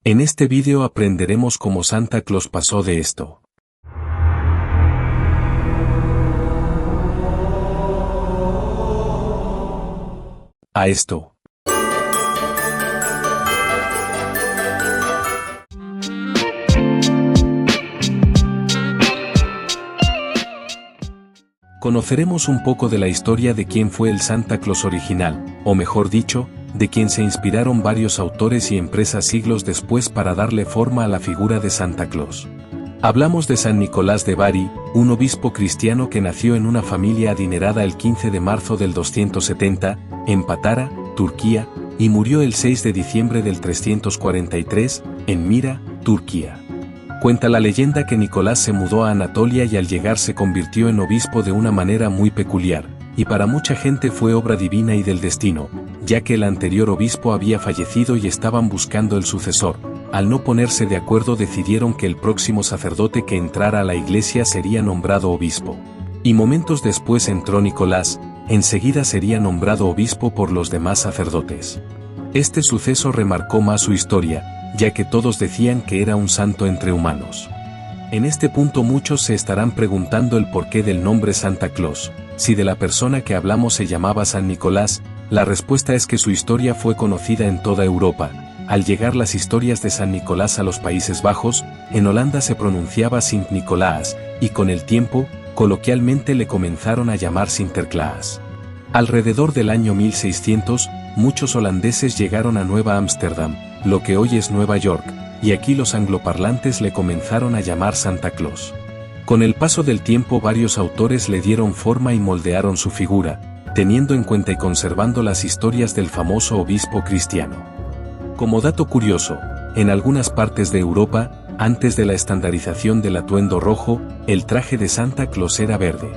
En este vídeo aprenderemos cómo Santa Claus pasó de esto a esto. Conoceremos un poco de la historia de quién fue el Santa Claus original, o mejor dicho, de quien se inspiraron varios autores y empresas siglos después para darle forma a la figura de Santa Claus. Hablamos de San Nicolás de Bari, un obispo cristiano que nació en una familia adinerada el 15 de marzo del 270, en Patara, Turquía, y murió el 6 de diciembre del 343, en Mira, Turquía. Cuenta la leyenda que Nicolás se mudó a Anatolia y al llegar se convirtió en obispo de una manera muy peculiar, y para mucha gente fue obra divina y del destino, ya que el anterior obispo había fallecido y estaban buscando el sucesor. Al no ponerse de acuerdo decidieron que el próximo sacerdote que entrara a la iglesia sería nombrado obispo. Y momentos después entró Nicolás, enseguida sería nombrado obispo por los demás sacerdotes. Este suceso remarcó más su historia, ya que todos decían que era un santo entre humanos. En este punto muchos se estarán preguntando el porqué del nombre Santa Claus. Si de la persona que hablamos se llamaba San Nicolás, la respuesta es que su historia fue conocida en toda Europa. Al llegar las historias de San Nicolás a los Países Bajos, en Holanda se pronunciaba Sint Nicolaas, y con el tiempo, coloquialmente le comenzaron a llamar Sinterklaas. Alrededor del año 1600, muchos holandeses llegaron a Nueva Ámsterdam, lo que hoy es Nueva York, y aquí los angloparlantes le comenzaron a llamar Santa Claus. Con el paso del tiempo varios autores le dieron forma y moldearon su figura, teniendo en cuenta y conservando las historias del famoso obispo cristiano. Como dato curioso, en algunas partes de Europa, antes de la estandarización del atuendo rojo, el traje de Santa Claus era verde.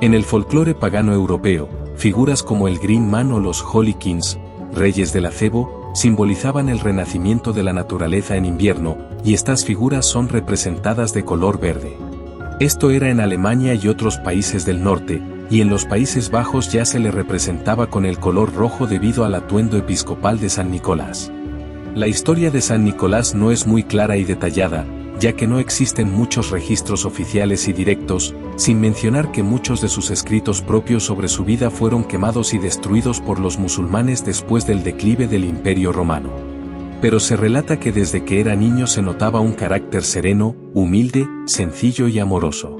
En el folclore pagano europeo, figuras como el Green Man o los Holy Kings, reyes del acebo, simbolizaban el renacimiento de la naturaleza en invierno, y estas figuras son representadas de color verde. Esto era en Alemania y otros países del norte, y en los Países Bajos ya se le representaba con el color rojo debido al atuendo episcopal de San Nicolás. La historia de San Nicolás no es muy clara y detallada, ya que no existen muchos registros oficiales y directos, sin mencionar que muchos de sus escritos propios sobre su vida fueron quemados y destruidos por los musulmanes después del declive del Imperio Romano. Pero se relata que desde que era niño se notaba un carácter sereno, humilde, sencillo y amoroso.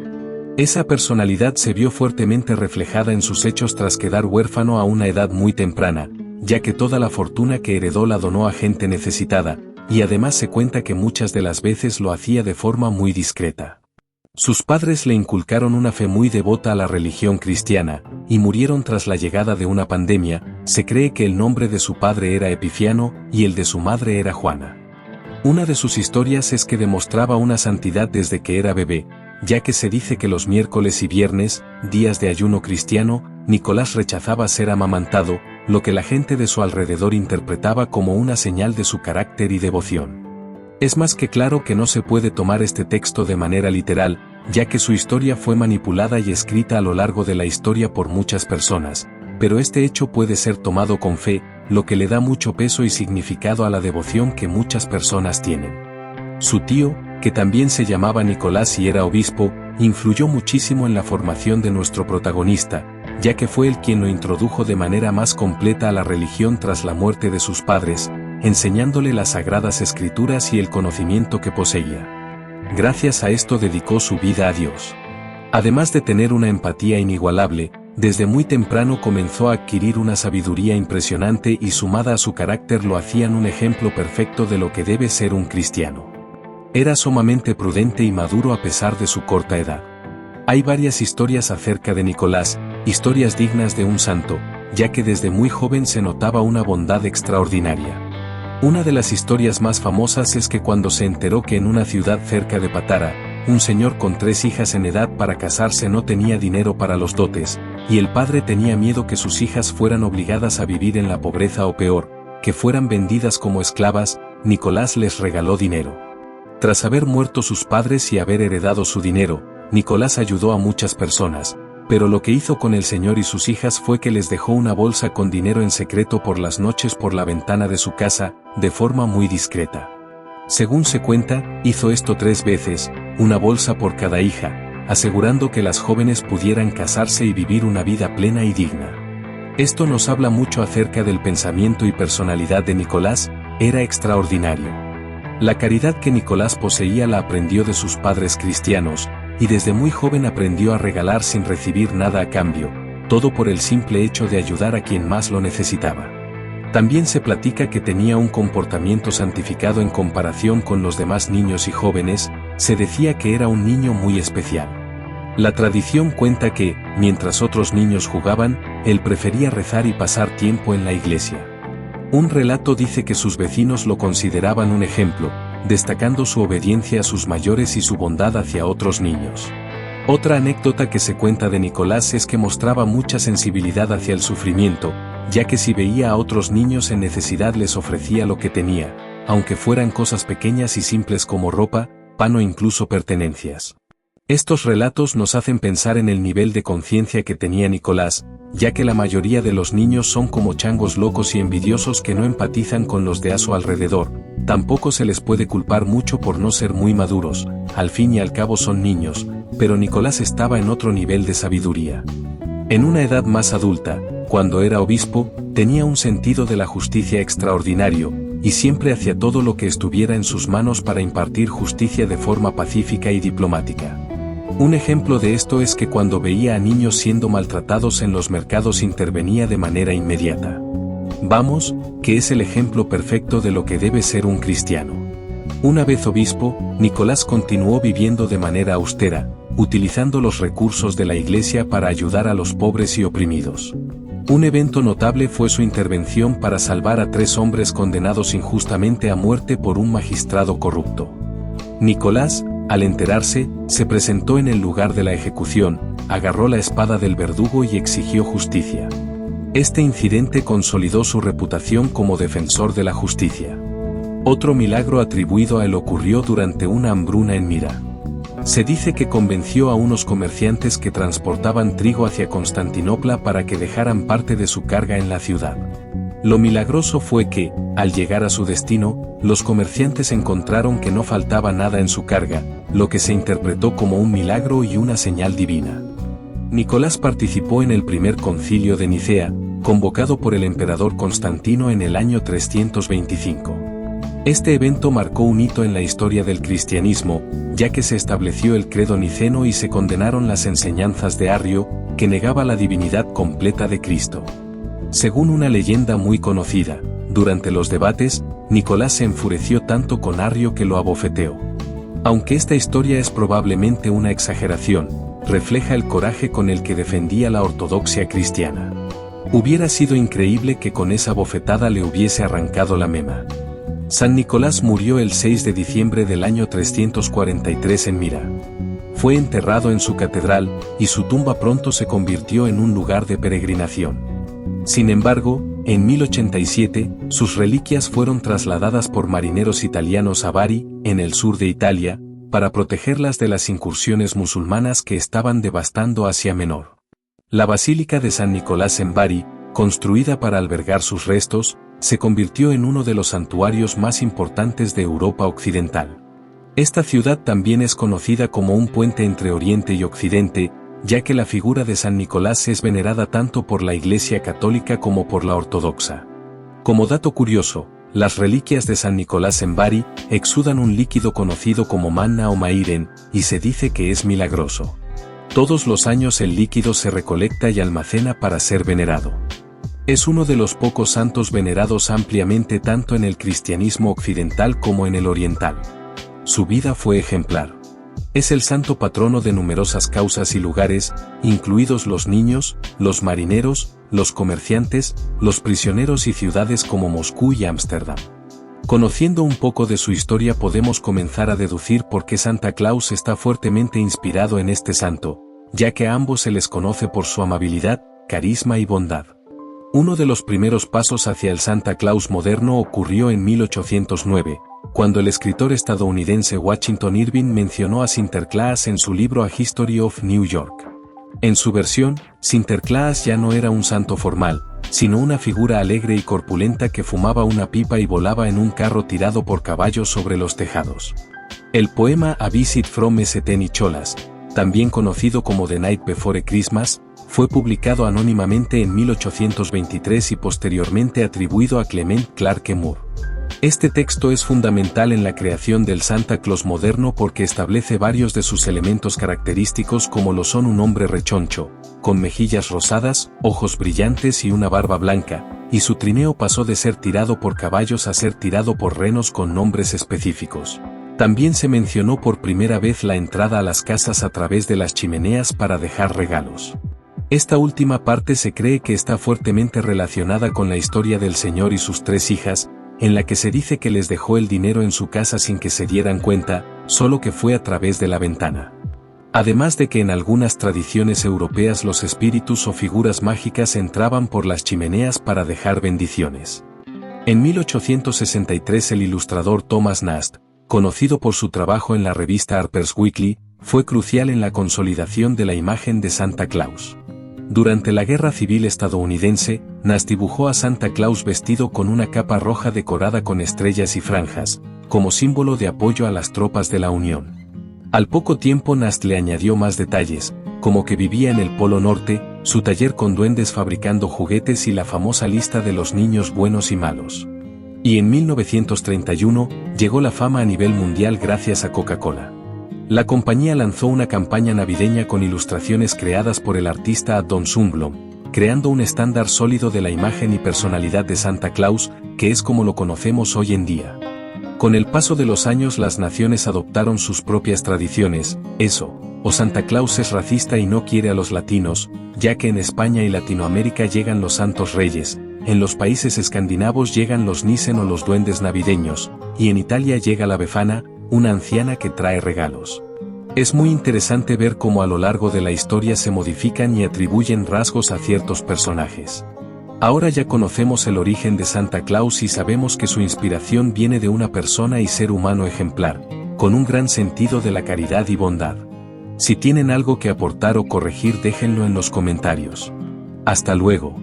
Esa personalidad se vio fuertemente reflejada en sus hechos tras quedar huérfano a una edad muy temprana, ya que toda la fortuna que heredó la donó a gente necesitada, y además se cuenta que muchas de las veces lo hacía de forma muy discreta. Sus padres le inculcaron una fe muy devota a la religión cristiana, y murieron tras la llegada de una pandemia. Se cree que el nombre de su padre era Epifiano, y el de su madre era Juana. Una de sus historias es que demostraba una santidad desde que era bebé, ya que se dice que los miércoles y viernes, días de ayuno cristiano, Nicolás rechazaba ser amamantado, lo que la gente de su alrededor interpretaba como una señal de su carácter y devoción. Es más que claro que no se puede tomar este texto de manera literal, ya que su historia fue manipulada y escrita a lo largo de la historia por muchas personas, pero este hecho puede ser tomado con fe, lo que le da mucho peso y significado a la devoción que muchas personas tienen. Su tío, que también se llamaba Nicolás y era obispo, influyó muchísimo en la formación de nuestro protagonista, ya que fue él quien lo introdujo de manera más completa a la religión tras la muerte de sus padres, enseñándole las sagradas escrituras y el conocimiento que poseía. Gracias a esto dedicó su vida a Dios. Además de tener una empatía inigualable, desde muy temprano comenzó a adquirir una sabiduría impresionante y sumada a su carácter lo hacían un ejemplo perfecto de lo que debe ser un cristiano. Era sumamente prudente y maduro a pesar de su corta edad. Hay varias historias acerca de Nicolás, historias dignas de un santo, ya que desde muy joven se notaba una bondad extraordinaria. Una de las historias más famosas es que cuando se enteró que en una ciudad cerca de Patara, un señor con 3 hijas en edad para casarse no tenía dinero para los dotes, y el padre tenía miedo que sus hijas fueran obligadas a vivir en la pobreza o peor, que fueran vendidas como esclavas, Nicolás les regaló dinero. Tras haber muerto sus padres y haber heredado su dinero, Nicolás ayudó a muchas personas, pero lo que hizo con el señor y sus hijas fue que les dejó una bolsa con dinero en secreto por las noches por la ventana de su casa, de forma muy discreta. Según se cuenta, hizo esto 3 veces, una bolsa por cada hija, asegurando que las jóvenes pudieran casarse y vivir una vida plena y digna. Esto nos habla mucho acerca del pensamiento y personalidad de Nicolás, era extraordinario. La caridad que Nicolás poseía la aprendió de sus padres cristianos, y desde muy joven aprendió a regalar sin recibir nada a cambio, todo por el simple hecho de ayudar a quien más lo necesitaba. También se platica que tenía un comportamiento santificado en comparación con los demás niños y jóvenes, se decía que era un niño muy especial. La tradición cuenta que, mientras otros niños jugaban, él prefería rezar y pasar tiempo en la iglesia. Un relato dice que sus vecinos lo consideraban un ejemplo, destacando su obediencia a sus mayores y su bondad hacia otros niños. Otra anécdota que se cuenta de Nicolás es que mostraba mucha sensibilidad hacia el sufrimiento, ya que si veía a otros niños en necesidad les ofrecía lo que tenía, aunque fueran cosas pequeñas y simples como ropa, pan o incluso pertenencias. Estos relatos nos hacen pensar en el nivel de conciencia que tenía Nicolás, ya que la mayoría de los niños son como changos locos y envidiosos que no empatizan con los de a su alrededor. Tampoco se les puede culpar mucho por no ser muy maduros, al fin y al cabo son niños, pero Nicolás estaba en otro nivel de sabiduría. En una edad más adulta, cuando era obispo, tenía un sentido de la justicia extraordinario, y siempre hacía todo lo que estuviera en sus manos para impartir justicia de forma pacífica y diplomática. Un ejemplo de esto es que cuando veía a niños siendo maltratados en los mercados intervenía de manera inmediata. Vamos, que es el ejemplo perfecto de lo que debe ser un cristiano. Una vez obispo, Nicolás continuó viviendo de manera austera, utilizando los recursos de la iglesia para ayudar a los pobres y oprimidos. Un evento notable fue su intervención para salvar a 3 hombres condenados injustamente a muerte por un magistrado corrupto. Nicolás, al enterarse, se presentó en el lugar de la ejecución, agarró la espada del verdugo y exigió justicia. Este incidente consolidó su reputación como defensor de la justicia. Otro milagro atribuido a él ocurrió durante una hambruna en Mira. Se dice que convenció a unos comerciantes que transportaban trigo hacia Constantinopla para que dejaran parte de su carga en la ciudad. Lo milagroso fue que, al llegar a su destino, los comerciantes encontraron que no faltaba nada en su carga, lo que se interpretó como un milagro y una señal divina. Nicolás participó en el primer concilio de Nicea, convocado por el emperador Constantino en el año 325. Este evento marcó un hito en la historia del cristianismo, ya que se estableció el credo niceno y se condenaron las enseñanzas de Arrio, que negaba la divinidad completa de Cristo. Según una leyenda muy conocida, durante los debates, Nicolás se enfureció tanto con Arrio que lo abofeteó. Aunque esta historia es probablemente una exageración, refleja el coraje con el que defendía la ortodoxia cristiana. Hubiera sido increíble que con esa bofetada le hubiese arrancado la mema. San Nicolás murió el 6 de diciembre del año 343 en Mira. Fue enterrado en su catedral, y su tumba pronto se convirtió en un lugar de peregrinación. Sin embargo, en 1087, sus reliquias fueron trasladadas por marineros italianos a Bari, en el sur de Italia, para protegerlas de las incursiones musulmanas que estaban devastando Asia Menor. La Basílica de San Nicolás en Bari, construida para albergar sus restos, se convirtió en uno de los santuarios más importantes de Europa Occidental. Esta ciudad también es conocida como un puente entre Oriente y Occidente, ya que la figura de San Nicolás es venerada tanto por la Iglesia Católica como por la Ortodoxa. Como dato curioso, las reliquias de San Nicolás en Bari exudan un líquido conocido como manna o mairen, y se dice que es milagroso. Todos los años el líquido se recolecta y almacena para ser venerado. Es uno de los pocos santos venerados ampliamente tanto en el cristianismo occidental como en el oriental. Su vida fue ejemplar. Es el santo patrono de numerosas causas y lugares, incluidos los niños, los marineros, los comerciantes, los prisioneros y ciudades como Moscú y Ámsterdam. Conociendo un poco de su historia podemos comenzar a deducir por qué Santa Claus está fuertemente inspirado en este santo, ya que a ambos se les conoce por su amabilidad, carisma y bondad. Uno de los primeros pasos hacia el Santa Claus moderno ocurrió en 1809, cuando el escritor estadounidense Washington Irving mencionó a Sinterklaas en su libro A History of New York. En su versión, Sinterklaas ya no era un santo formal, sino una figura alegre y corpulenta que fumaba una pipa y volaba en un carro tirado por caballos sobre los tejados. El poema A Visit from St. Nicholas, también conocido como The Night Before Christmas, fue publicado anónimamente en 1823 y posteriormente atribuido a Clement Clarke Moore. Este texto es fundamental en la creación del Santa Claus moderno porque establece varios de sus elementos característicos como lo son un hombre rechoncho, con mejillas rosadas, ojos brillantes y una barba blanca, y su trineo pasó de ser tirado por caballos a ser tirado por renos con nombres específicos. También se mencionó por primera vez la entrada a las casas a través de las chimeneas para dejar regalos. Esta última parte se cree que está fuertemente relacionada con la historia del Señor y sus 3 hijas, en la que se dice que les dejó el dinero en su casa sin que se dieran cuenta, solo que fue a través de la ventana. Además de que en algunas tradiciones europeas los espíritus o figuras mágicas entraban por las chimeneas para dejar bendiciones. En 1863 el ilustrador Thomas Nast, conocido por su trabajo en la revista Harper's Weekly, fue crucial en la consolidación de la imagen de Santa Claus. Durante la Guerra Civil estadounidense, Nast dibujó a Santa Claus vestido con una capa roja decorada con estrellas y franjas, como símbolo de apoyo a las tropas de la Unión. Al poco tiempo Nast le añadió más detalles, como que vivía en el Polo Norte, su taller con duendes fabricando juguetes y la famosa lista de los niños buenos y malos. Y en 1931, llegó la fama a nivel mundial gracias a Coca-Cola. La compañía lanzó una campaña navideña con ilustraciones creadas por el artista Don Sundblom, creando un estándar sólido de la imagen y personalidad de Santa Claus, que es como lo conocemos hoy en día. Con el paso de los años las naciones adoptaron sus propias tradiciones, o Santa Claus es racista y no quiere a los latinos, ya que en España y Latinoamérica llegan los Santos Reyes, en los países escandinavos llegan los Nissen o los duendes navideños, y en Italia llega la Befana, una anciana que trae regalos. Es muy interesante ver cómo a lo largo de la historia se modifican y atribuyen rasgos a ciertos personajes. Ahora ya conocemos el origen de Santa Claus y sabemos que su inspiración viene de una persona y ser humano ejemplar, con un gran sentido de la caridad y bondad. Si tienen algo que aportar o corregir déjenlo en los comentarios. Hasta luego.